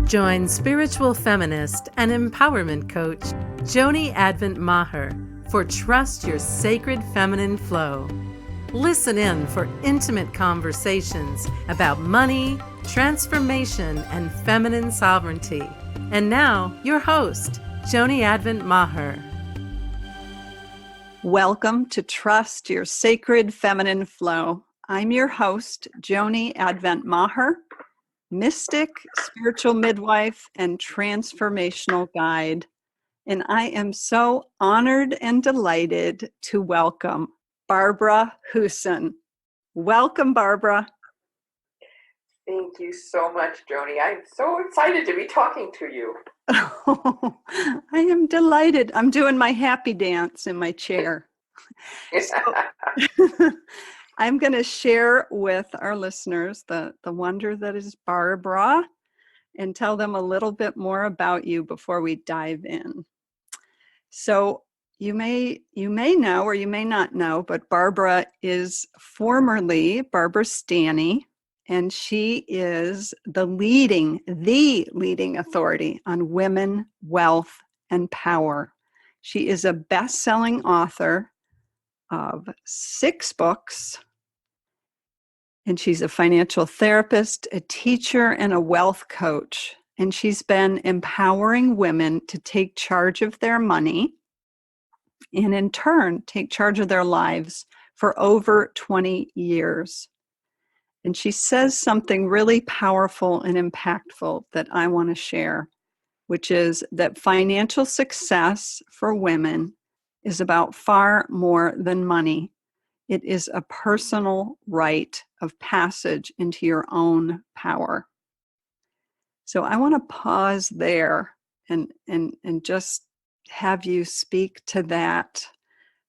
Join spiritual feminist and empowerment coach Joni Advent Maher for Trust Your Sacred Feminine Flow. Listen in for intimate conversations about money, transformation, and feminine sovereignty. And now, your host, Joni Advent Maher. Welcome to Trust Your Sacred Feminine Flow. I'm your host, Joni Advent Maher, mystic, spiritual midwife, and transformational guide. And I am so honored and delighted to welcome Barbara Huson. Welcome, Barbara. Thank you so much, Joni. I'm so excited to be talking to you. Oh, I am delighted. I'm doing my happy dance in my chair. So, I'm going to share with our listeners the wonder that is Barbara and tell them a little bit more about you before we dive in. So you may know or you may not know, but Barbara is formerly Barbara Stanny, and she is the leading authority on women, wealth, and power. She is a best-selling author of 6 books, and she's a financial therapist, a teacher, and a wealth coach. And she's been empowering women to take charge of their money and in turn take charge of their lives for over 20 years. And she says something really powerful and impactful that I want to share, which is that financial success for women is about far more than money. It is a personal rite of passage into your own power. So I want to pause there and just have you speak to that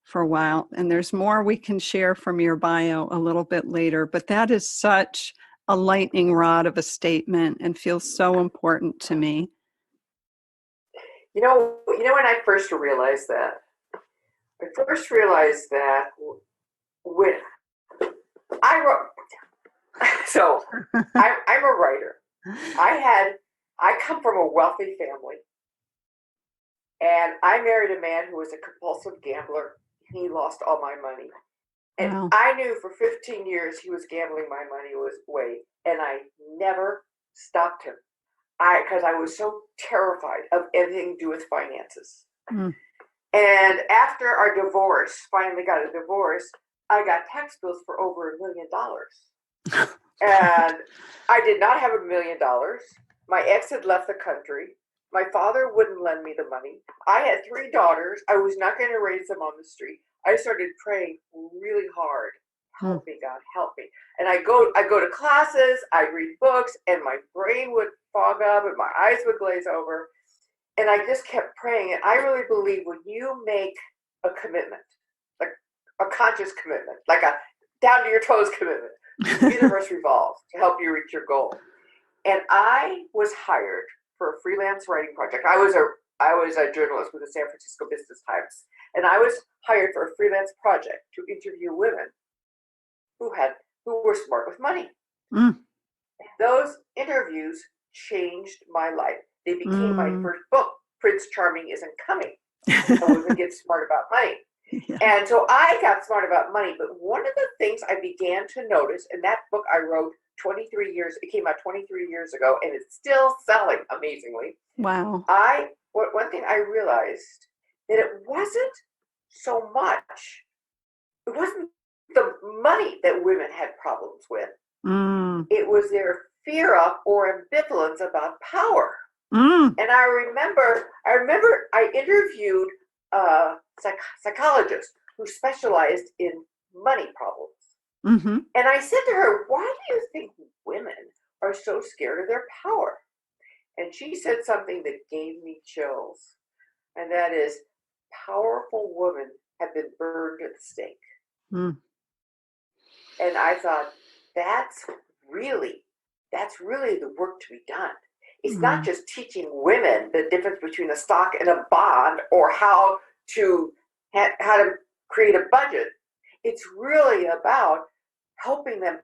for a while. And there's more we can share from your bio a little bit later, but that is such a lightning rod of a statement and feels so important to me. You know when I first realized that when I wrote, so I'm a writer. I come from a wealthy family, and I married a man who was a compulsive gambler. He lost all my money, and Wow. I knew for 15 years he was gambling my money away, and I never stopped him. Because I was so terrified of anything to do with finances. Mm. And after our divorce, finally got a divorce, I got tax bills for over $1 million. And I did not have $1 million. My ex had left the country. My father wouldn't lend me the money. I had 3 daughters. I was not going to raise them on the street. I started praying really hard. Help me, God, help me. And I go to classes, I read books, and my brain would fog up and my eyes would glaze over. And I just kept praying. And I really believe when you make a commitment, like a conscious commitment, like a down to your toes commitment, the universe revolves to help you reach your goal. And I was hired for a freelance writing project. I was a journalist with the San Francisco Business Times. And I was hired for a freelance project to interview women who were smart with money. Mm. Those interviews changed my life. They became my first book, Prince Charming Isn't Coming. A woman gets smart about money. Yeah. And so I got smart about money, but one of the things I began to notice, and that book I wrote it came out 23 years ago, and it's still selling amazingly. Wow. One thing I realized that it wasn't the money that women had problems with. It was their fear of or ambivalence about power. And I remember I interviewed a psychologist who specialized in money problems. Mm-hmm. And I said to her, why do you think women are so scared of their power? And she said something that gave me chills. And that is, powerful women have been burned at the stake. Mm. And I thought, that's really the work to be done. It's not just teaching women the difference between a stock and a bond or how to create a budget. It's really about helping them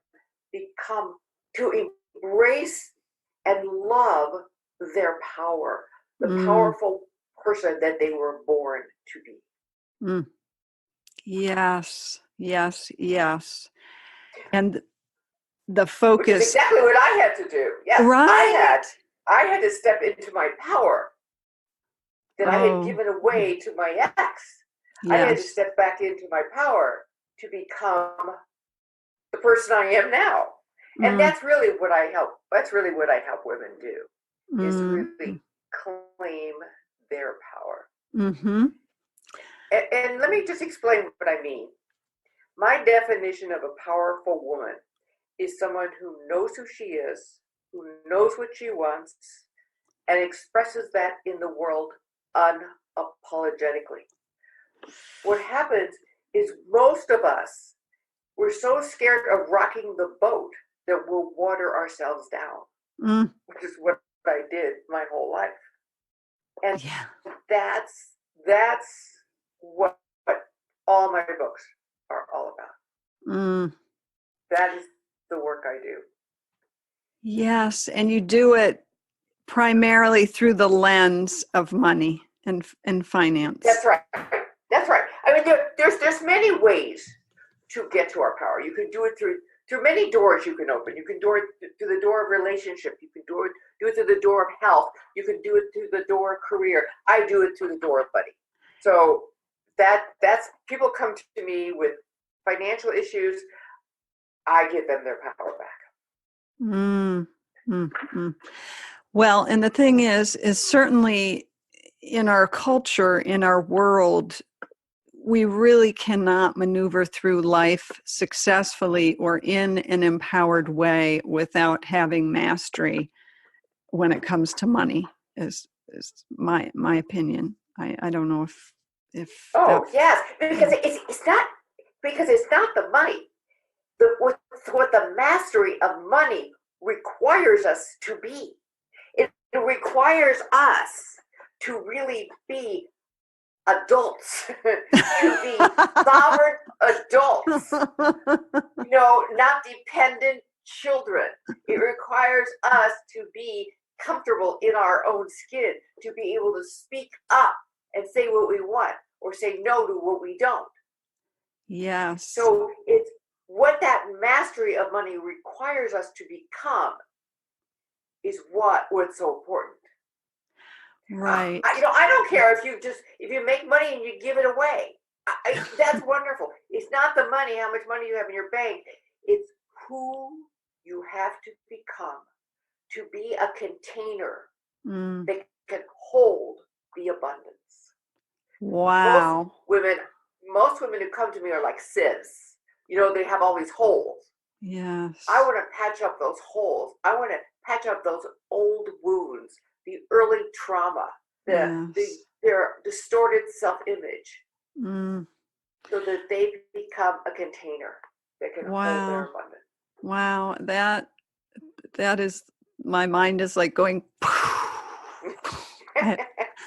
to embrace and love their power, the Mm. powerful person that they were born to be. Mm. Yes, yes, yes. And the Which is focus, exactly what I had to do. Yes, right? I had to step into my power that I had Oh, given away to my ex. I had to yes. step back into my power to become the person I am now. And Mm, that's really what I help. That's really what I help women do, is to mm, really claim their power. mm-hmm. And let me just explain what I mean. My definition of a powerful woman is someone who knows who she is, who knows what she wants, and expresses that in the world unapologetically. What happens is most of us, we're so scared of rocking the boat that we'll water ourselves down, Mm, which is what I did my whole life. And yeah. that's what all my books are all about. Mm, That is the work I do. yes. And you do it primarily through the lens of money and finance. That's right. That's right. I mean, there's many ways to get to our power. You can do it through many doors you can open. You can do it through the door of relationship. You can do it through the door of health. You can do it through the door of career. I do it through the door of money. So that's people come to me with financial issues. I give them their power back. Mm, mm, mm. Well, and the thing is certainly in our culture, in our world, we really cannot maneuver through life successfully or in an empowered way without having mastery when it comes to money, is my opinion. I don't know if that. Oh yes, because it's not the money. What the mastery of money requires us to be. It requires us to really be adults, to be sovereign adults, not dependent children. It requires us to be comfortable in our own skin, to be able to speak up and say what we want or say no to what we don't. Yes. So it's what that mastery of money requires us to become is what's so important. Right. I don't care if you make money and you give it away. That's wonderful. It's not the money, how much money you have in your bank. It's who you have to become to be a container that can hold the abundance. Wow. Most women who come to me are like sieves. They have all these holes. Yes. I want to patch up those holes. I want to patch up those old wounds, the early trauma, their distorted self-image, so that they become a container that can hold their abundance. Wow, that is, my mind is like going.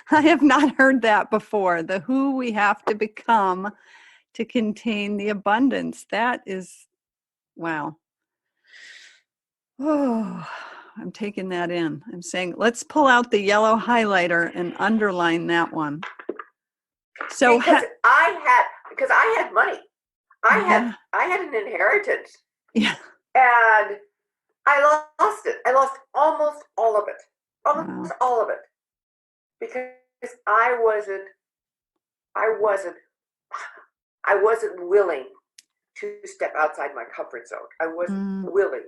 I have not heard that before. The who we have to become to contain the abundance. That is, wow. Oh, I'm taking that in. I'm saying, let's pull out the yellow highlighter and underline that one. So because I had money. I had an inheritance. Yeah. And I lost it. I lost almost all of it. Almost all of it. Because I wasn't willing to step outside my comfort zone. I wasn't willing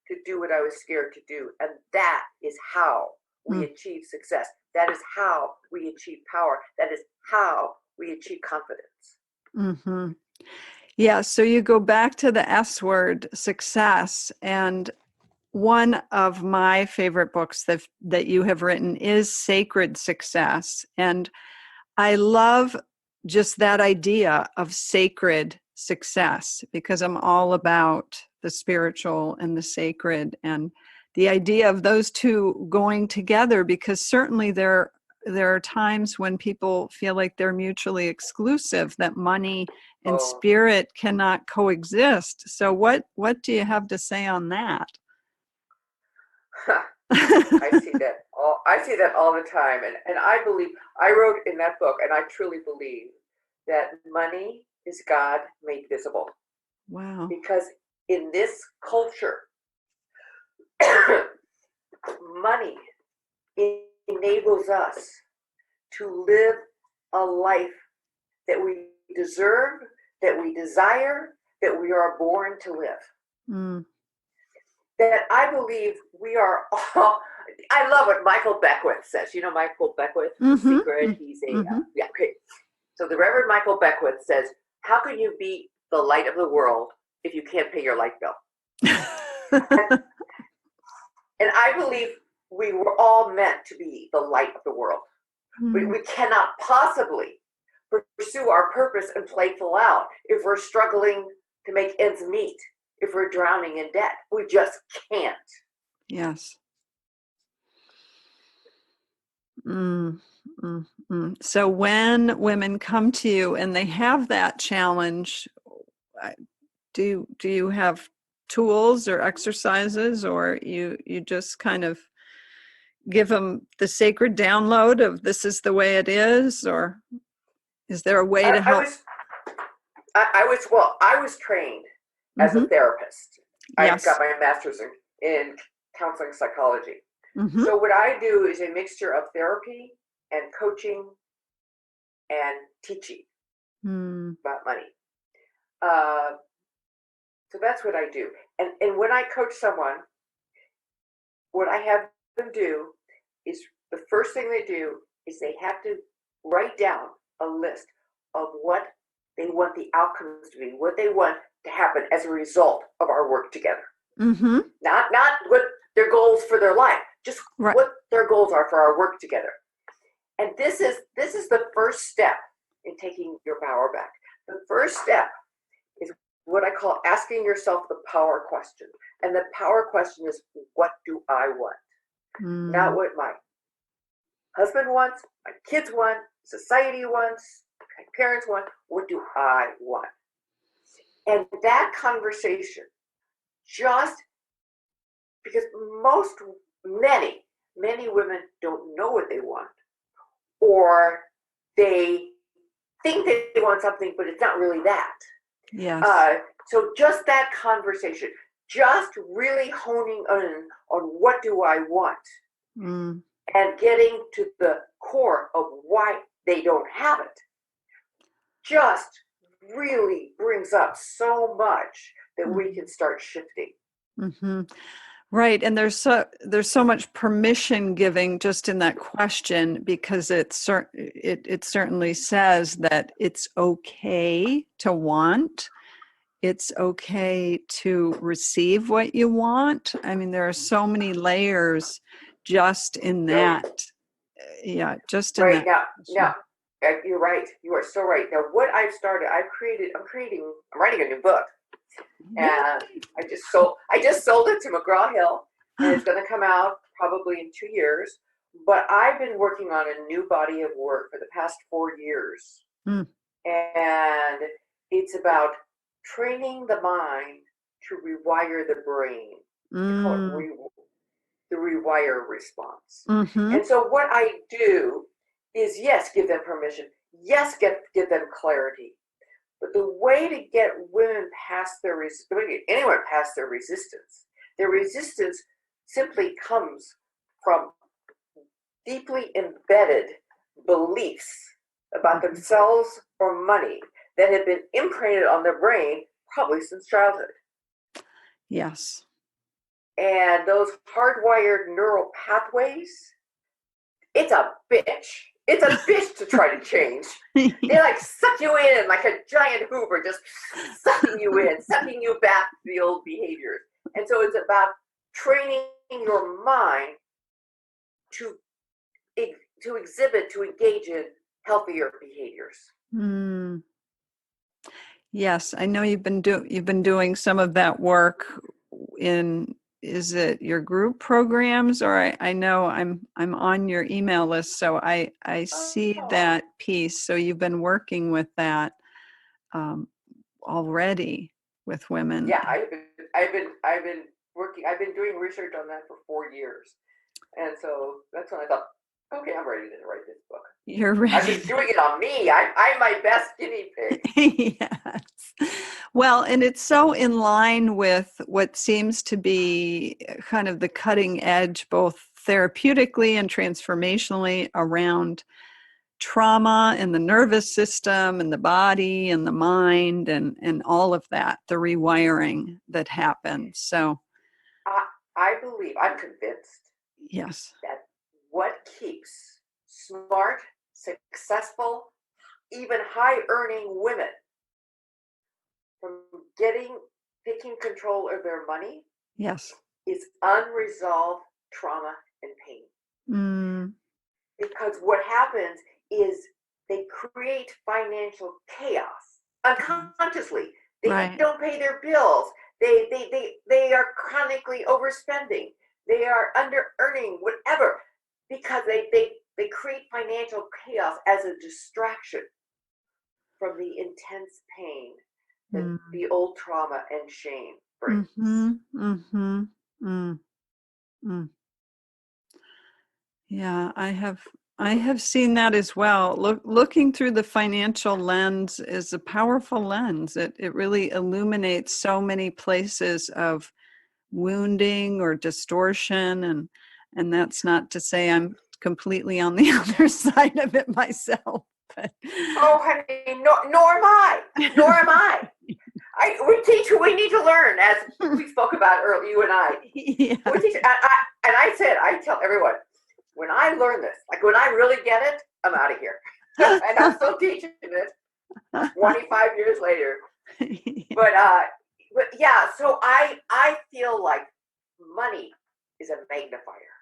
to do what I was scared to do. And that is how we achieve success. That is how we achieve power. That is how we achieve confidence. Mm-hmm. Yeah, so you go back to the S word, success, and one of my favorite books that you have written is Sacred Success. And I love just that idea of sacred success, because I'm all about the spiritual and the sacred, and the idea of those two going together, because certainly there are times when people feel like they're mutually exclusive, that money and spirit cannot coexist. So what do you have to say on that? I see that I see that all the time. And I believe, I wrote in that book, and I truly believe that money is God made visible. Wow. Because in this culture, money enables us to live a life that we deserve, that we desire, that we are born to live. Mm. That I believe we are all, I love what Michael Beckwith says. You know Michael Beckwith, The Secret? He's a, yeah, okay. So the Reverend Michael Beckwith says, how can you be the light of the world if you can't pay your light bill? And I believe we were all meant to be the light of the world. We cannot possibly pursue our purpose and play full out if we're struggling to make ends meet, if we're drowning in debt. We just can't. Yes. So when women come to you and they have that challenge, do you have tools or exercises, or you just kind of give them the sacred download of this is the way it is, or is there a way to help? I was trained as a therapist. Yes. I got my master's in counseling psychology. So what I do is a mixture of therapy and coaching and teaching about money. So that's what I do. And when I coach someone, what I have them do is the first thing they do is they have to write down a list of what they want the outcomes to be, what they want to happen as a result of our work together. Not what their goals for their life, just what their goals are for our work together. And this is the first step in taking your power back. The first step is what I call asking yourself the power question. And the power question is, what do I want? Not what my husband wants, my kids want, society wants, my parents want. What do I want? And that conversation, just because many women don't know what they want, or they think they want something, but it's not really that. Yes. So just that conversation, just really honing in on what do I want, and getting to the core of why they don't have it, just really brings up so much that we can start shifting. Right, and there's so much permission giving just in that question, because it certainly says that it's okay to want. It's okay to receive what you want. I mean, there are so many layers just in that. Yeah, just in that. Now, you're right. You are so right. Now, what I've started, I'm writing a new book, and I just sold it to McGraw-Hill, and it's going to come out probably in 2 years. But I've been working on a new body of work for the past 4 years, and it's about training the mind to rewire the brain. We call it the rewire response. And so what I do is, yes, give them permission. Yes, give them clarity. But the way to get women past anyone past their resistance simply comes from deeply embedded beliefs about themselves or money that have been imprinted on their brain probably since childhood. Yes. And those hardwired neural pathways, it's a bitch. It's a bitch to try to change. They like suck you in like a giant Hoover, just sucking you in, sucking you back to the old behaviors. And so it's about training your mind to exhibit, to engage in healthier behaviors. Yes, I know you've been doing some of that work in, is it your group programs, or I know I'm on your email list, so I see that piece. So you've been working with that already with women. Yeah, I've been doing research on that for 4 years. And so that's when I thought, okay, I'm ready to write this book. You're I've ready. been doing it on me. I'm my best guinea pig. Yes. Well, and it's so in line with what seems to be kind of the cutting edge, both therapeutically and transformationally, around trauma and the nervous system and the body and the mind and all of that, the rewiring that happens. So, I believe, I'm convinced yes. that what keeps smart, successful, even high-earning women from taking control of their money Yes. is unresolved trauma and pain. Mm. Because what happens is they create financial chaos unconsciously. They Right. don't pay their bills. They are chronically overspending. They are under earning, whatever, because they create financial chaos as a distraction from the intense pain that Mm. the old trauma and shame brings. Mm-hmm. Mm-hmm. Mm. Mm. Yeah, I have seen that as well. Looking through the financial lens is a powerful lens. It really illuminates so many places of wounding or distortion, and that's not to say I'm completely on the other side of it myself. But Oh, honey, nor am I. Nor am I. We teach what we need to learn, as we spoke about earlier, you and I. Yeah. We teach, and I tell everyone, when I learn this, like when I really get it, I'm out of here. And I'm still teaching it 25 years later. But yeah, so I feel like money is a magnifier.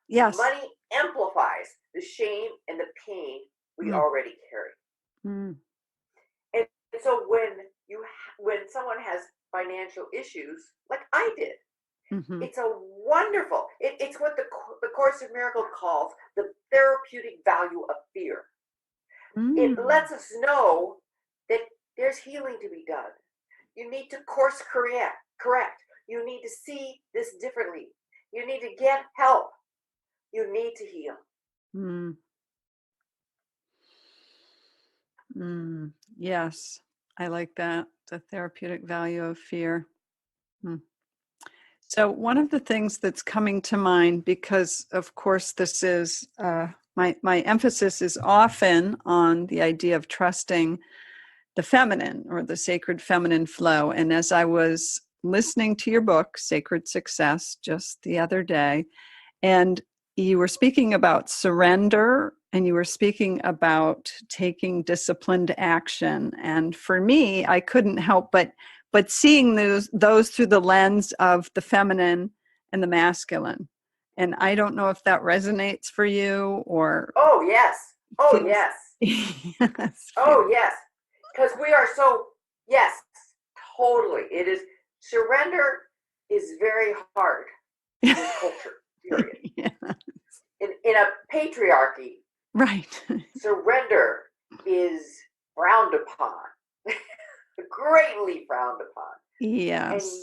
Yes. Money amplifies the shame and the pain we already carry. Mm. And so when someone has financial issues, like I did, Mm-hmm. it's a wonderful. It's what the Course of Miracles calls the therapeutic value of fear. It lets us know that there's healing to be done. You need to course correct. You need to see this differently. You need to get help. You need to heal. Mm. Mm. Yes, I like that. The therapeutic value of fear. Mm. So one of the things that's coming to mind, because of course this is my emphasis is often on the idea of trusting the feminine or the sacred feminine flow. And as I was listening to your book, Sacred Success, just the other day, and you were speaking about surrender and you were speaking about taking disciplined action. And for me, I couldn't help but seeing those through the lens of the feminine and the masculine. And I don't know if that resonates for you or Oh yes. Oh feels yes. yes, Oh yes. Because we are so yes, totally. It is surrender is very hard in this culture. Period. yeah, In a patriarchy, right. surrender is frowned upon, greatly frowned upon. And Yes.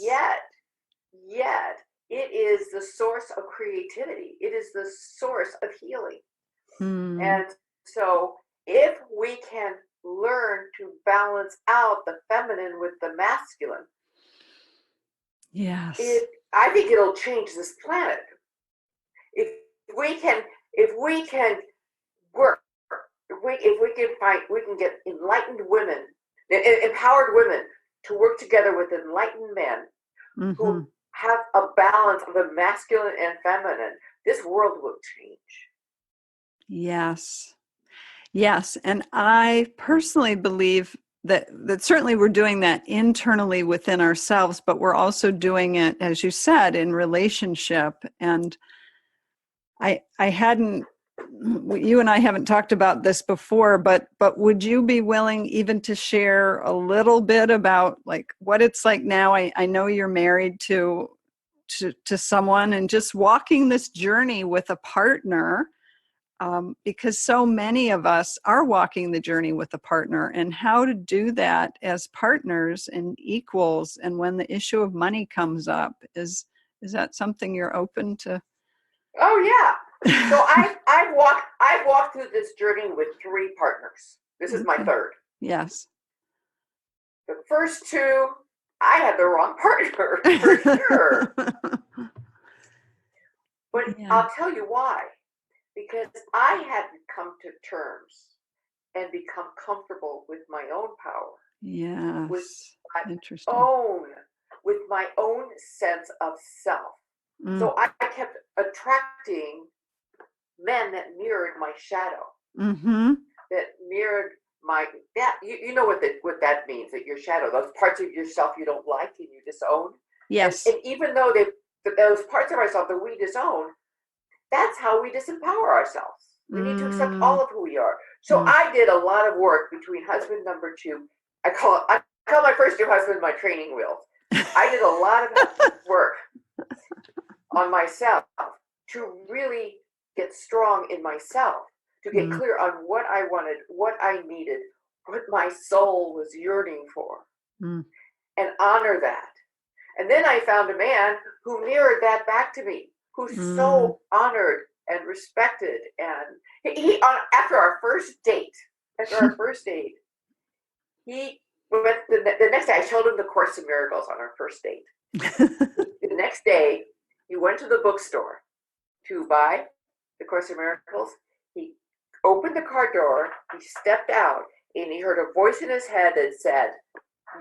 yet, it is the source of creativity. It is the source of healing. Mm. And so, if we can learn to balance out the feminine with the masculine, Yes. I think it'll change this planet. If if we can work, if we can find, we can get enlightened women, empowered women to work together with enlightened men Mm-hmm. who have a balance of the masculine and feminine. This world will change. Yes. Yes. And I personally believe that certainly we're doing that internally within ourselves, but we're also doing it, as you said, in relationship. And I hadn't, you and I haven't talked about this before, but would you be willing even to share a little bit about like what it's like now? I know you're married to someone and just walking this journey with a partner, because so many of us are walking the journey with a partner, and how to do that as partners and equals. And when the issue of money comes up, is that something you're open to? Oh yeah. So I've walked through this journey with 3 partners. This is my Okay. 3rd. Yes. The first 2, I had the wrong partner for sure. But Yeah. I'll tell you why. Because I hadn't come to terms and become comfortable with my own power, with Yes. my Interesting. own, with my own sense of self. Mm. So I kept attracting men that mirrored my shadow, Mm-hmm. that mirrored my that you know what that means, that your shadow, those parts of yourself you don't like and you disown. Yes. And even though those parts of ourselves that we disown, that's how we disempower ourselves. We need to accept Mm. all of who we are. So Mm. I did a lot of work between husband number 2. I call my first 2 husbands my training wheels. I did a lot of work on myself to really get strong in myself, to get Mm. clear on what I wanted, what I needed, what my soul was yearning for, Mm. and honor that. And then I found a man who mirrored that back to me, who Mm. so honored and respected. And he after our first date, he went the next day. I showed him the Course in Miracles on our first date. The next day, he went to the bookstore to buy the Course in Miracles. He opened the car door. He stepped out, and he heard a voice in his head that said,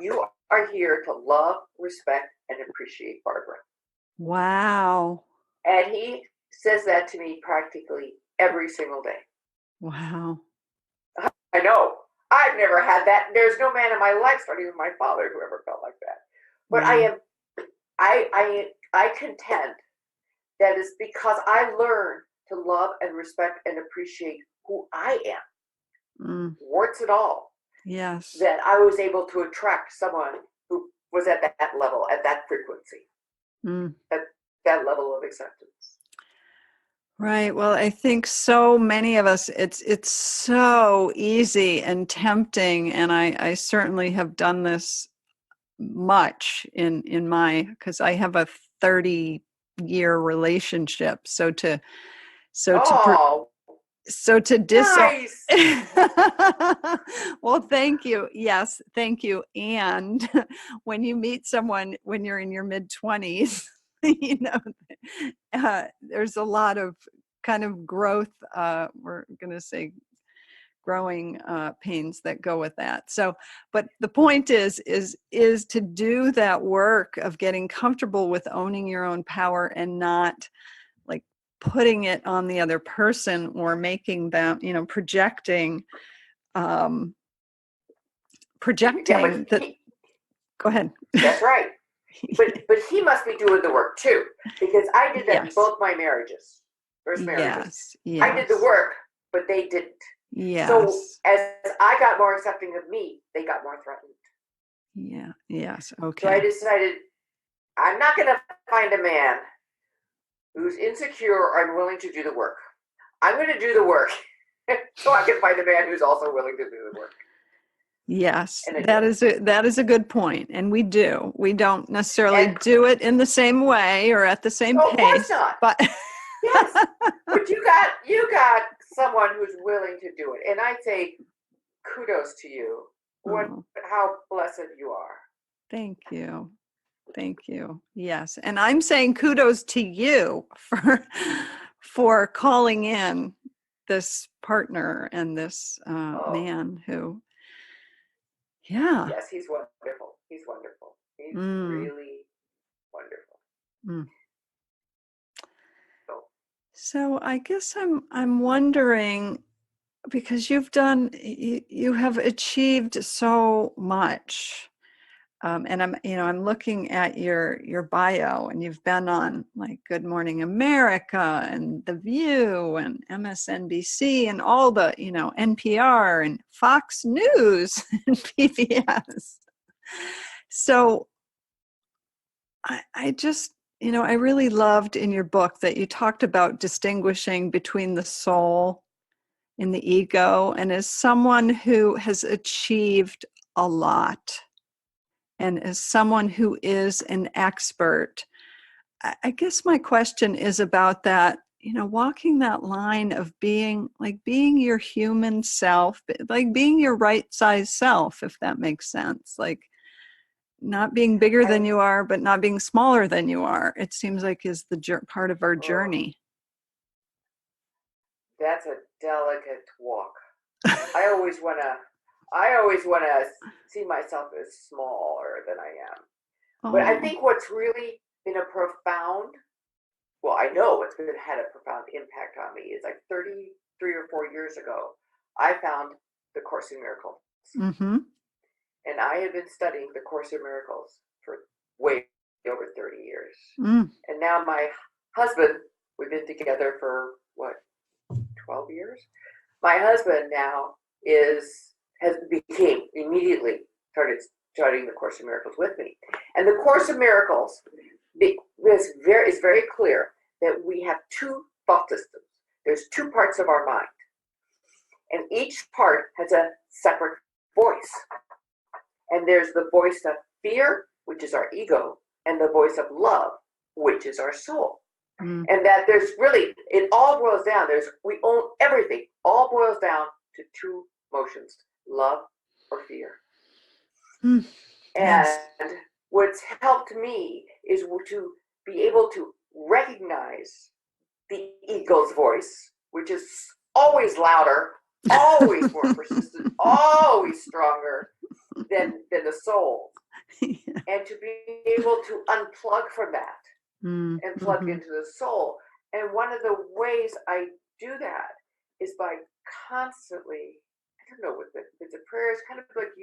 "You are here to love, respect, and appreciate Barbara." Wow. And he says that to me practically every single day. Wow. I know. I've never had that. There's no man in my life, starting with my father, who ever felt like that. But Wow. I contend that is because I learned to love and respect and appreciate who I am, Mm. warts and all, Yes. that I was able to attract someone who was at that level, at that frequency, Mm. at that level of acceptance. Right. Well, I think so many of us, it's so easy and tempting, and I certainly have done this much in my, because I have a 30-year relationship. So to per- Oh, so to disown. nice. Well, thank you. Yes, thank you. And when you meet someone when you're in your mid-20s, you know, there's a lot of kind of growth, we're going to say growing pains that go with that. So, but the point is to do that work of getting comfortable with owning your own power and not like putting it on the other person or making them, projecting Yeah, but that. Go ahead. that's right. But he must be doing the work too, because I did that in Yes. both my marriages, first marriages. Yes. I did the Yes. work, but they didn't. So Yes. as I got more accepting of me, they got more threatened. Yeah. Yes. So I Okay. decided I'm not going to find a man who's insecure or unwilling to do the work. I'm going to do the work so I can find a man who's also willing to do the work. Yes, And I that did. is a good point. And we do. We don't necessarily And do it in the same way or at the same oh, of course pace, not. but Yes, but you got someone who's willing to do it, and I say kudos to you. oh, How blessed you are. thank you. Thank you. Yes. And I'm saying kudos to you for calling in this partner and this Oh, man who, yeah. yes, he's wonderful. He's wonderful. He's Mm, really wonderful. mm. So, So I guess I'm wondering, because you have achieved so much, and I'm looking at your bio, and you've been on like Good Morning America and The View and MSNBC and all the NPR and Fox News and PBS. So I just I really loved in your book that you talked about distinguishing between the soul in the ego. And as someone who has achieved a lot and as someone who is an expert, I guess my question is about that, walking that line of being your human self, like being your right size self, if that makes sense. Like not being bigger than you are, but not being smaller than you are. It seems like is the part of our journey. That's a delicate walk. I always want to see myself as smaller than I am. But I think what's really been a profound, well, I know it's had a profound impact on me, is like 33 or 4 years ago, I found the Course in Miracles. Mm-hmm. And I have been studying the Course in Miracles for way over 30 years. Mm. And now my husband, we've been together for 12 years? My husband now immediately started studying the Course in Miracles with me. And the Course in Miracles is very clear that we have two thought systems. There's two parts of our mind. And each part has a separate voice. And there's the voice of fear, which is our ego, and the voice of love, which is our soul. Mm. And that there's really, it all boils down, we own everything, all boils down to two emotions, love or fear. Mm. And what's helped me is to be able to recognize the ego's voice, which is always louder, always more persistent, always stronger than the soul. Yeah. And to be able to unplug from that and plug into the soul. And one of the ways I do that is by constantly, I don't know, it's a prayer, it's kind of like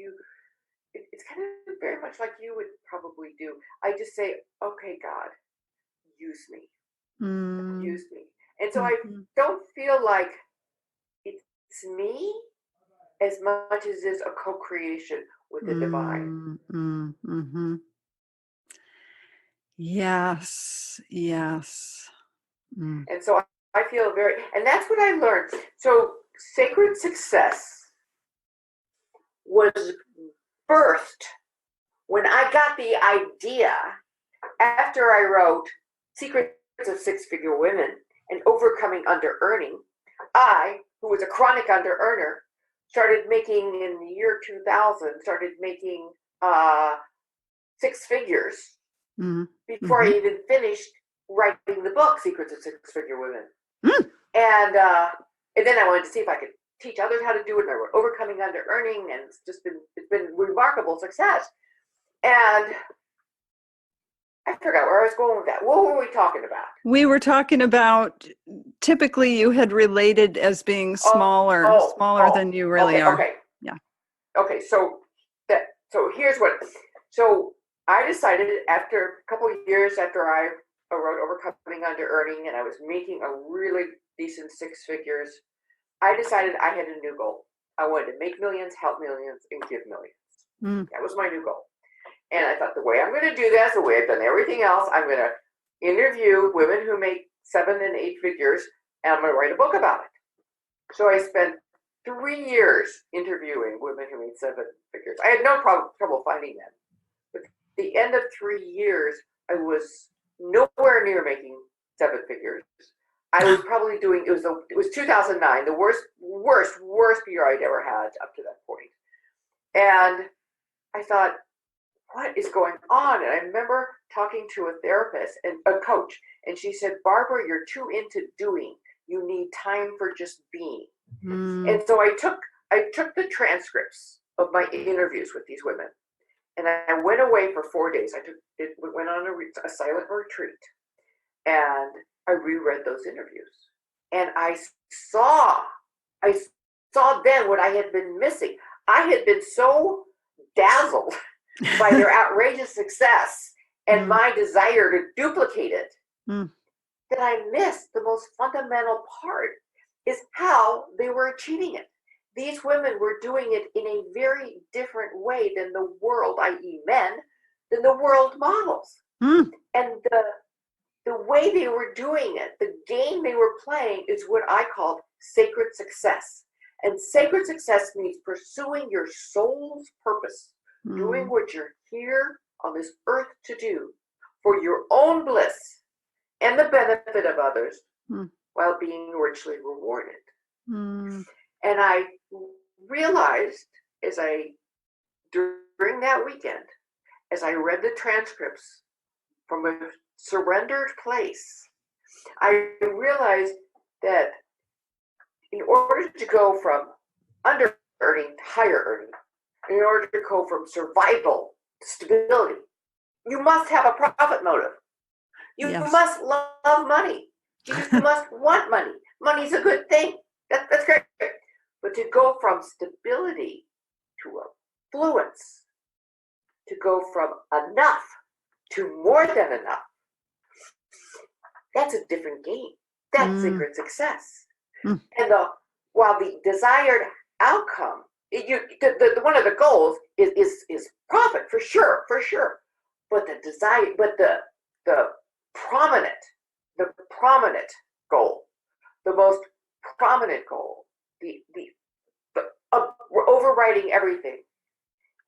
it's kind of very much like you would probably do. I just say, okay, God, use me. Use me. And so I don't feel like it's me as much as it's a co-creation with the divine. Mm-hmm. Yes. And so I feel and that's what I learned. So Sacred Success was birthed when I got the idea after I wrote Secrets of Six-Figure Women and Overcoming Under-Earning. I, who was a chronic under-earner, started making, in the year 2000, six figures before I even finished writing the book, Secrets of Six-Figure Women. And then I wanted to see if I could teach others how to do it, and I wrote Overcoming Under-Earning, and it's been remarkable success. And I forgot where I was going with that. What were we talking about? We were talking about, typically you had related as being smaller than you really are. Okay. Yeah. Okay, so I decided after a couple of years after I wrote Overcoming Under-Earning and I was making a really decent six figures, I decided I had a new goal. I wanted to make millions, help millions, and give millions. That was my new goal. And I thought the way I'm going to do this, the way I've done everything else, I'm going to interview women who make 7 and 8 figures, and I'm going to write a book about it. So I spent 3 years interviewing women who made 7 figures. I had no trouble finding them. But at the end of 3 years, I was nowhere near making 7 figures. I was probably doing, it was 2009, the worst year I'd ever had up to that point. And I thought, what is going on? And I remember talking to a therapist and a coach, and she said, Barbara, you're too into doing. You need time for just being. And so I took the transcripts of my interviews with these women, and I went away for 4 days. Went on a silent retreat, and I reread those interviews, and I saw then what I had been missing. I had been so dazzled by their outrageous success and my desire to duplicate it that I missed the most fundamental part, is how they were achieving it. These women were doing it in a very different way than the world, i.e. men, than the world models. And the way they were doing it, the game they were playing, is what I called sacred success. And sacred success means pursuing your soul's purpose, doing what you're here on this earth to do for your own bliss and the benefit of others, while being richly rewarded. Mm. And I realized during that weekend, as I read the transcripts from a surrendered place, I realized that in order to go from under earning to higher earning, in order to go from survival to stability, you must have a profit motive. You Yes. must love money. You must want money. Money's a good thing. That's great. But to go from stability to affluence, to go from enough to more than enough, that's a different game. That's secret success. And while the desired outcome, one of the goals is profit for sure. But the prominent goal, the most prominent goal, the overriding everything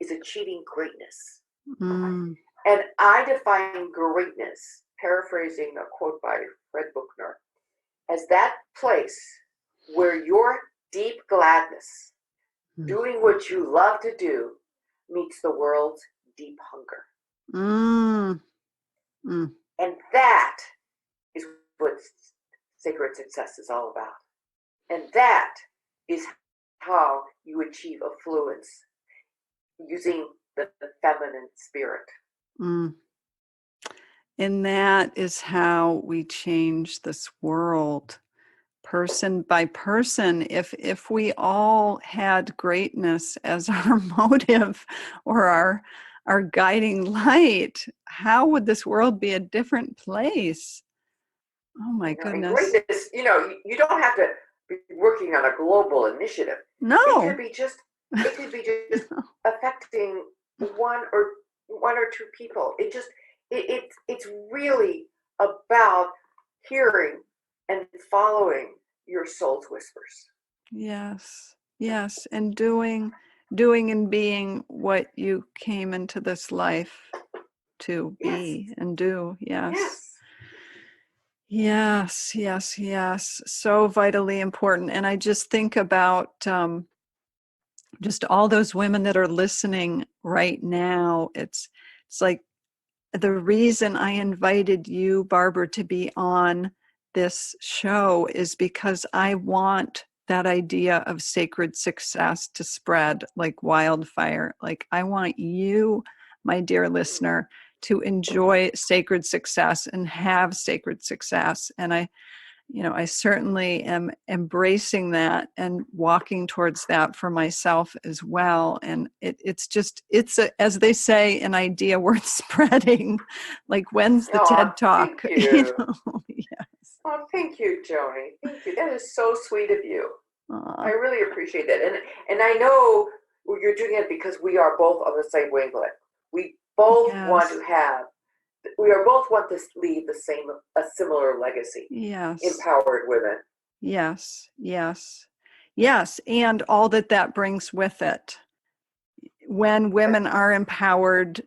is achieving greatness. And I define greatness, paraphrasing a quote by Fred Buchner, as that place where your deep gladness, doing what you love to do, meets the world's deep hunger. And that is what sacred success is all about. And that is how you achieve affluence using the feminine spirit. And that is how we change this world, person by person. If we all had greatness as our motive or our guiding light, how would this world be a different place? Oh my goodness. And greatness, you don't have to be working on a global initiative. No. It could be just affecting one or two people. It's really about hearing and following your soul's whispers. Yes, and doing and being what you came into this life to be and do. Yes. So vitally important. And I just think about just all those women that are listening right now. It's like the reason I invited you, Barbara, to be on this show is because I want that idea of sacred success to spread like wildfire. Like I want you, my dear listener, to enjoy sacred success and have sacred success. And I certainly am embracing that and walking towards that for myself as well. And it's as they say, an idea worth spreading. Like when's the TED Talk? Thank you. Yes. Oh, thank you, Joni. Thank you. That is so sweet of you. I really appreciate that. And I know you're doing it because we are both on the same wavelength. We both want to leave a similar legacy. Yes. Empowered women. Yes. And all that brings with it. When women are empowered,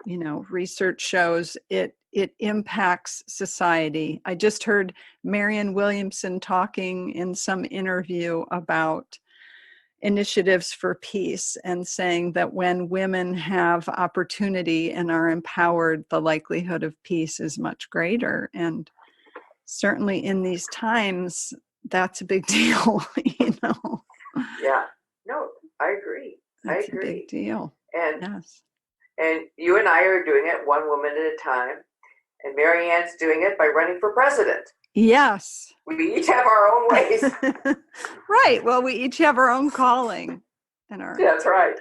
research shows it impacts society. I just heard Marianne Williamson talking in some interview about initiatives for peace and saying that when women have opportunity and are empowered, the likelihood of peace is much greater. And certainly in these times, that's a big deal, Yeah, no, I agree. That's a big deal. And yes. And you and I are doing it one woman at a time. And Marianne's doing it by running for president. Yes. We each have our own ways. Right. Well, we each have our own calling. That's right.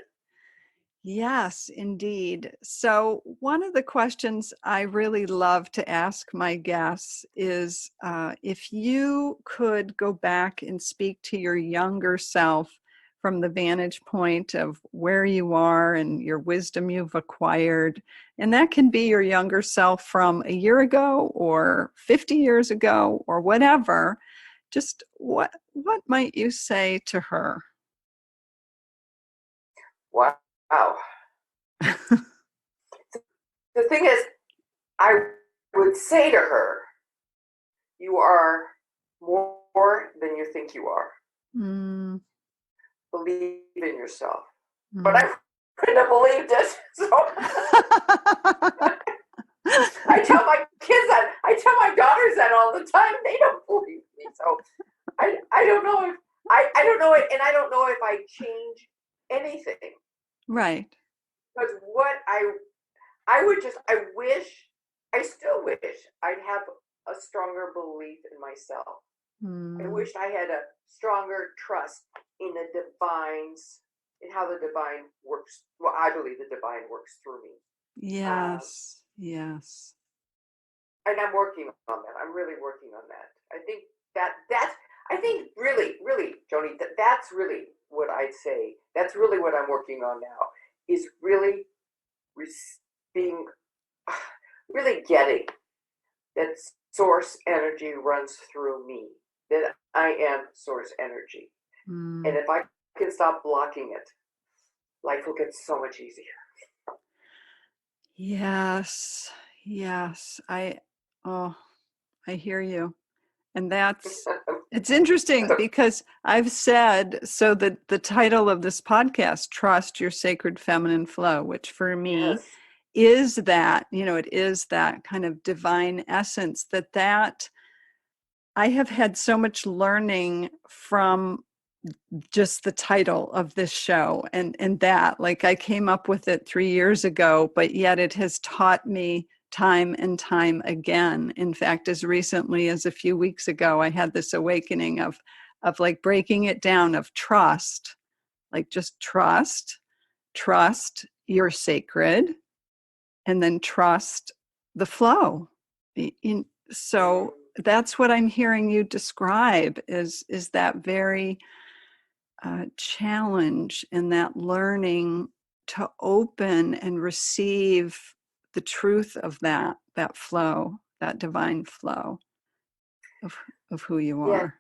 Yes, indeed. So one of the questions I really love to ask my guests is if you could go back and speak to your younger self from the vantage point of where you are and your wisdom you've acquired, and that can be your younger self from a year ago or 50 years ago or whatever, just what might you say to her? Wow. The thing is, I would say to her, you are more think you are. Mm. Believe in yourself. Mm. But I wouldn't have believed it. So I tell my kids that. I tell my daughters that all the time. They don't believe me. So I don't know if I don't know it, and I don't know if I change anything. Right. Because what I still wish I'd have a stronger belief in myself. I Mm. wish I had a stronger trust in in how the divine works. Well, I believe the divine works through me. Yes. Yes. And I'm working on that. I'm really working on that. I think I think really, really, Joni, that's really what I'd say. That's really what I'm working on now, is really being, really getting that source energy runs through me, that I am source energy. Mm. And if I can stop blocking it, life will get so much easier. Yes. Yes. I hear you. And it's interesting because I've said, so that the title of this podcast, Trust Your Sacred Feminine Flow, which for me Yes. is that, it is that kind of divine essence that I have had so much learning from just the title of this show and that, like, I came up with it 3 years ago, but yet it has taught me time and time again. In fact, as recently as a few weeks ago, I had this awakening of like breaking it down, of trust, like just trust you're sacred, and then trust the flow. So that's what I'm hearing you describe is that very challenge and that learning to open and receive the truth of that flow, that divine flow of who you Yes, are.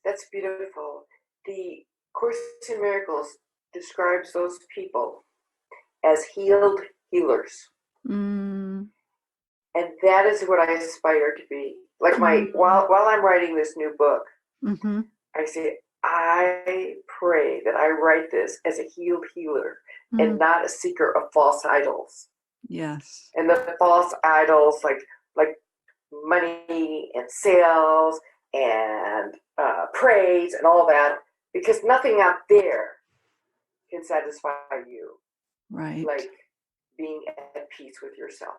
that's beautiful. The Course in Miracles describes those people as healed healers. Mm. And that is what I aspire to be. Like while I'm writing this new book, Mm-hmm. I say, I pray that I write this as a healed healer and not a seeker of false idols. Yes. And the false idols like money and sales and praise and all that, because nothing out there can satisfy you. Right. Like being at peace with yourself.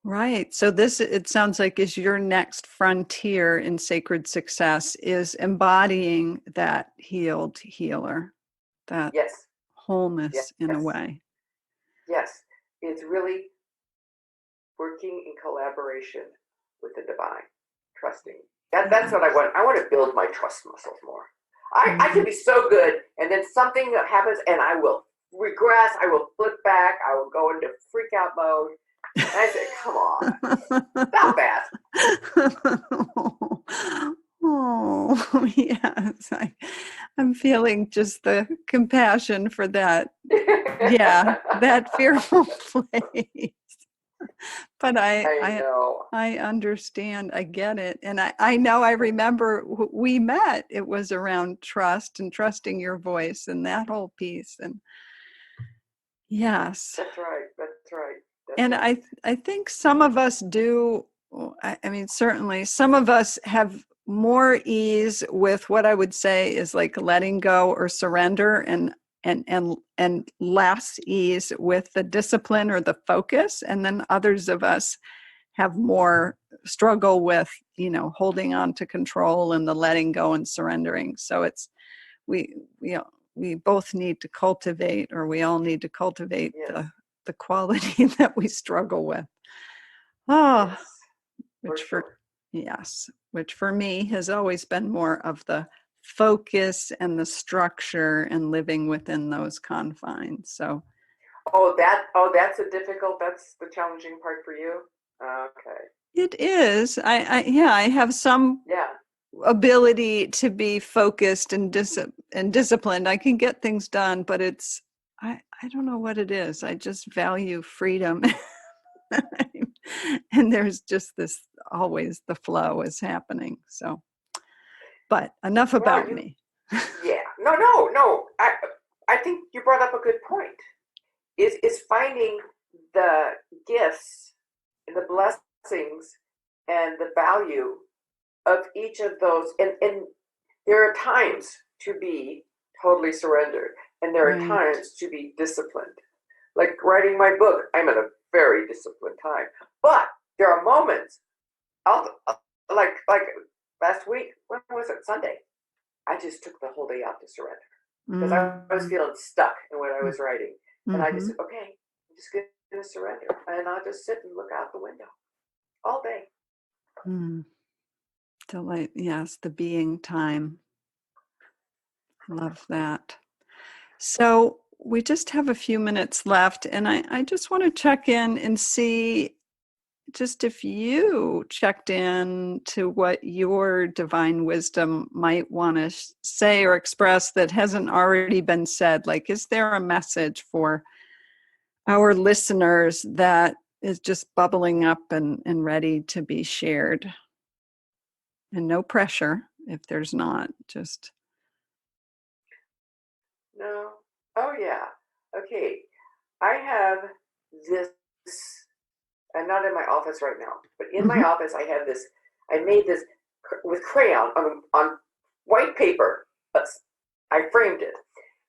Right. So this, it sounds like, is your next frontier in sacred success, is embodying that healed healer, that Yes. wholeness in a Yes. way. Yes. It's really working in collaboration with the divine, trusting. That's what I want. I want to build my trust muscles more. I can be so good, and then something that happens, and I will regress. I will flip back. I will go into freak out mode. And I say, come on, stop that. Oh, yes. I'm feeling just the compassion for that. Yeah, that fearful place. But I know. I understand. I get it. And I know, I remember we met. It was around trust and trusting your voice and that whole piece. And yes. That's right. That's right. That's And right. I think some of us do. I mean, certainly some of us have more ease with what I would say is like letting go or surrender, and less ease with the discipline or the focus. And then others of us have more struggle with, holding on to control and the letting go and surrendering. So it's, we both need to cultivate, or we all need to cultivate the quality that we struggle with. Oh, yes, which for me has always been more of the focus and the structure and living within those confines. So that's the challenging part for you. Okay. it is. I have some ability to be focused and disciplined. I can get things done, but it's, I don't know what it is. I just value freedom. And there's just this, always the flow is happening. So But enough about me. Yeah. No. I think you brought up a good point. Is finding the gifts and the blessings and the value of each of those. And there are times to be totally surrendered, and there are Right. times to be disciplined. Like writing my book, I'm in a very disciplined time. But there are moments, like last week, when was it? Sunday. I just took the whole day out to surrender because I was feeling stuck in what I was writing. And I just said, okay, I'm just going to surrender. And I'll just sit and look out the window all day. Delight. Yes, the being time. Love that. So we just have a few minutes left, and I just want to check in and see just if you checked in to what your divine wisdom might want to say or express that hasn't already been said. Like, is there a message for our listeners that is just bubbling up and ready to be shared? And no pressure if there's not, just. No. Oh, yeah. Okay. I have this, I'm not in my office right now, but in my office I have this, I made this with crayon on white paper. I framed it.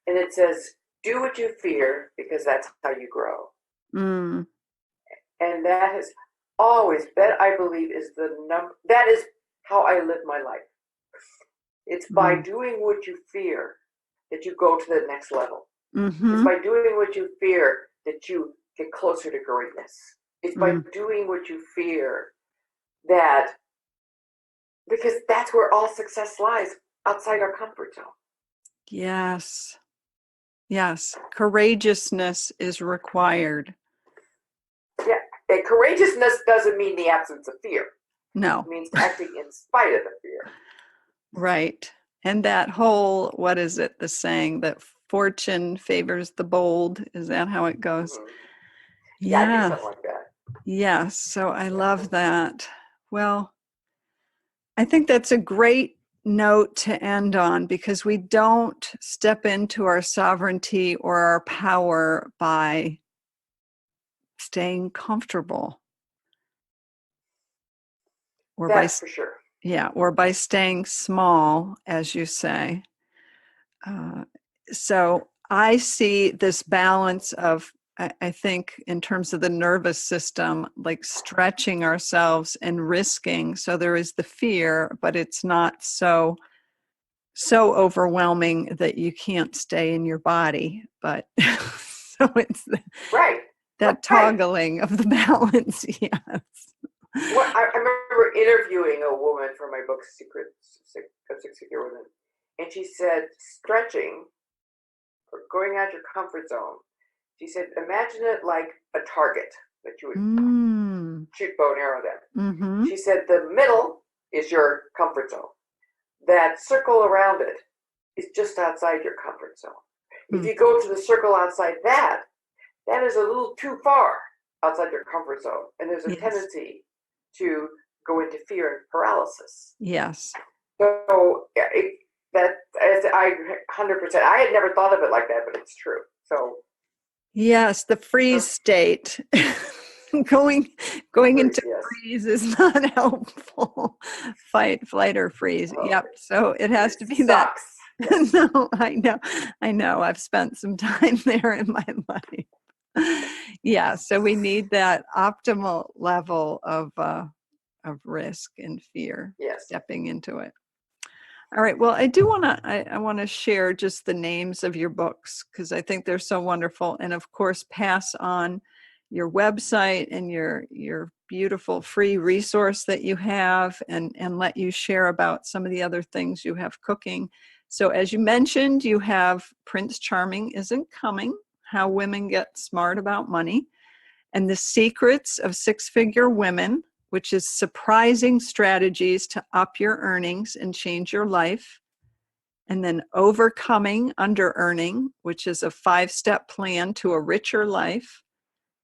And it says, do what you fear because that's how you grow. And that has always, that I believe is that is how I live my life. It's by doing what you fear that you go to the next level. It's by doing what you fear that you get closer to greatness. It's by doing what you fear that, because that's where all success lies, outside our comfort zone. Yes. Courageousness is required. Yeah. And courageousness doesn't mean the absence of fear. No. It means acting in spite of the fear. Right. And that whole, what is it, the saying that fortune favors the bold? Is that how it goes? Yeah, I think something like that. Yes. So I love that. Well, I think that's a great note to end on, because we don't step into our sovereignty or our power by staying comfortable. Or that's for sure. Yeah, or by staying small, as you say. So I see this balance of, I think, in terms of the nervous system, like stretching ourselves and risking. So there is the fear, but it's not so overwhelming that you can't stay in your body. But so it's that toggling of the balance. Yes. Well, I remember interviewing a woman for my book, Secrets of Six-Figure Women, and she said, stretching, or going out your comfort zone, she said, imagine it like a target that you would shoot bow and arrow at. She said, the middle is your comfort zone. That circle around it is just outside your comfort zone. If you go to the circle outside that is a little too far outside your comfort zone, and there's a tendency to go into fear and paralysis. Yes. So I 100%. I had never thought of it like that, but it's true. So. Yes, the freeze state. going into freeze is not helpful. Fight, flight, or freeze. Yep. So it has to be sucks. That. No, I know. I've spent some time there in my life. Yeah. So we need that optimal level of risk and fear. Stepping into it. All right. Well, I do want to. I want to share just the names of your books, because I think they're so wonderful, and of course, pass on your website and your beautiful free resource that you have, and let you share about some of the other things you have cooking. So, as you mentioned, you have Prince Charming Isn't Coming: How Women Get Smart About Money, and The Secrets of Six-Figure Women, which is surprising strategies to up your earnings and change your life. And then Overcoming Under-Earning, which is a 5-step plan to a richer life.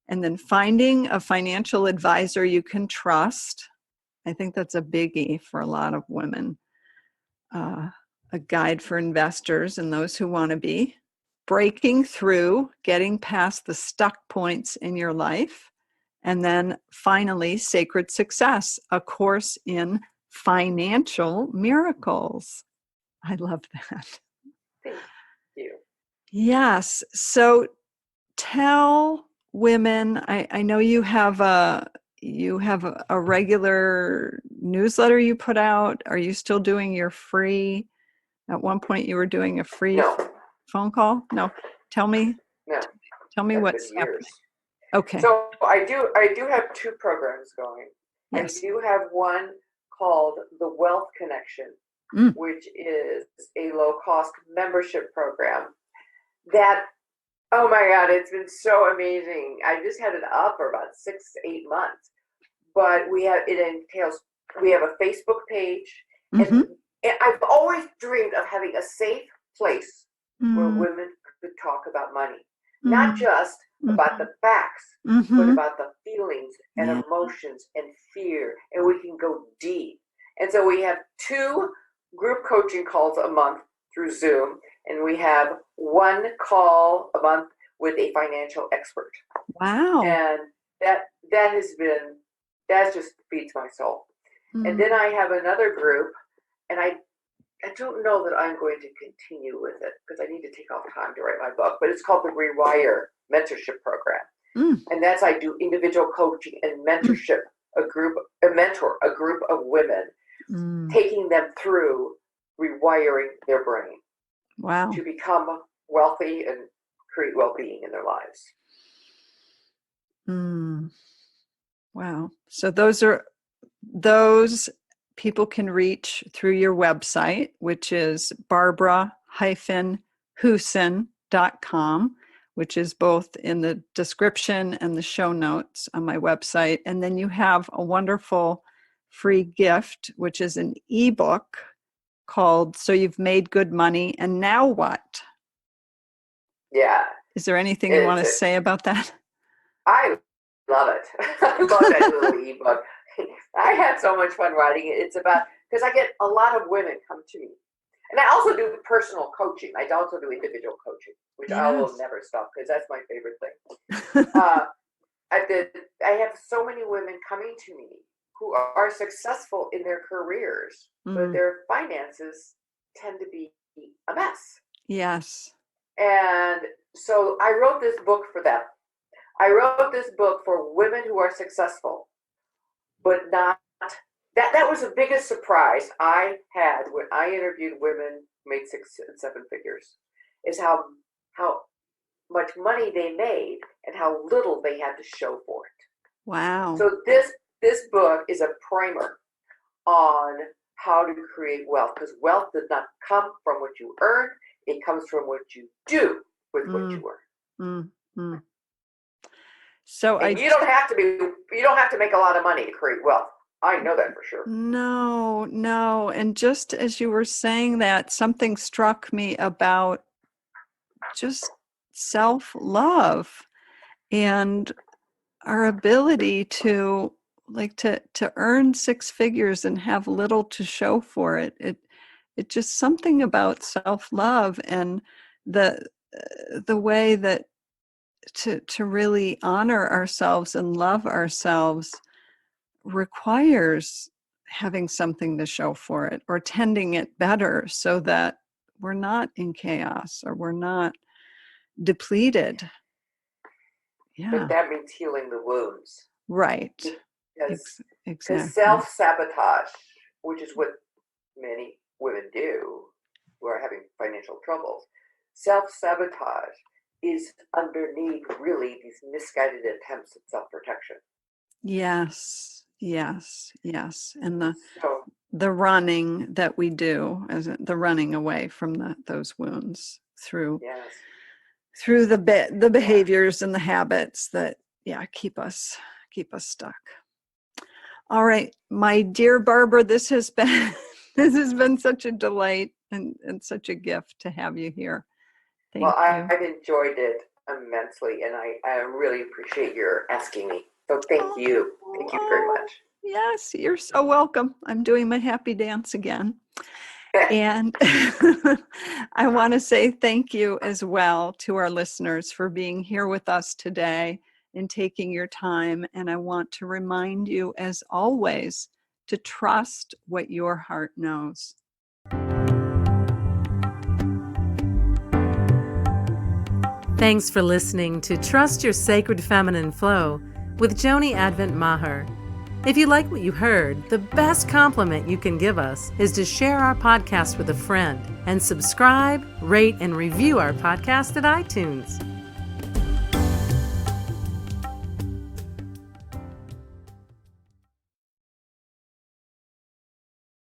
And then Finding a Financial Advisor You Can Trust. I think that's a biggie for a lot of women. a guide for investors and those who want to be, breaking through, getting past the stuck points in your life, and then finally, Sacred Success, a course in financial miracles. I love that. Thank you. Yes. So tell women, I know you have a regular newsletter you put out. Are you still doing your free? At one point you were doing a free No, phone call? No. Tell me no, that's what's been happening. years. Okay. So I do have two programs going. Yes. I do have one called The Wealth Connection, which is a low-cost membership program that, oh my God, it's been so amazing. I just had it up for about 6 to 8 months. But we have a Facebook page, and I've always dreamed of having a safe place where women could talk about money. Not just about the facts, but about the feelings and emotions and fear, and we can go deep. And so we have 2 group coaching calls a month through Zoom, and we have 1 call a month with a financial expert. Wow. And that just feeds my soul. And then I have another group, and I don't know that I'm going to continue with it because I need to take off time to write my book, but it's called the Rewire Mentorship Program. And that's, I do individual coaching and mentorship, a mentor a group of women, taking them through rewiring their brain. Wow. To become wealthy and create well-being in their lives. Wow. So those people can reach through your website, which is barbara-huson.com, which is both in the description and the show notes on my website. And then you have a wonderful free gift, which is an ebook called So You've Made Good Money and Now What? Yeah. Is there anything you want to say about that? I love it. I love that little ebook. I had so much fun writing it. It's about, because I get a lot of women come to me. And I also do personal coaching. I also do individual coaching, which I will never stop because that's my favorite thing. I have so many women coming to me who are successful in their careers, but their finances tend to be a mess. Yes. And so I wrote this book for them. I wrote this book for women who are successful, but not that was the biggest surprise I had when I interviewed women who made 6 and 7 figures, is how much money they made and how little they had to show for it. Wow. So this book is a primer on how to create wealth, because wealth does not come from what you earn, it comes from what you do with what you earn. So you don't have to make a lot of money to create wealth. I know that for sure. No. And just as you were saying that, something struck me about just self-love and our ability to earn 6 figures and have little to show for it. It just something about self-love and the way that to really honor ourselves and love ourselves requires having something to show for it or tending it better so that we're not in chaos or we're not depleted. Yeah. But that means healing the wounds. Right. Because self-sabotage, which is what many women do who are having financial troubles, self-sabotage is underneath really these misguided attempts at self-protection. Yes. And the running that we do, as the running away from those wounds through the behaviors and the habits that keep us stuck. All right, my dear Barbara, this has been such a delight and such a gift to have you here. Thank you. I've enjoyed it immensely, and I really appreciate your asking me. So thank you. Thank you very much. Yes, you're so welcome. I'm doing my happy dance again. And I want to say thank you as well to our listeners for being here with us today and taking your time. And I want to remind you, as always, to trust what your heart knows. Thanks for listening to Trust Your Sacred Feminine Flow with Joni Advent Maher. If you like what you heard, the best compliment you can give us is to share our podcast with a friend and subscribe, rate, and review our podcast at iTunes.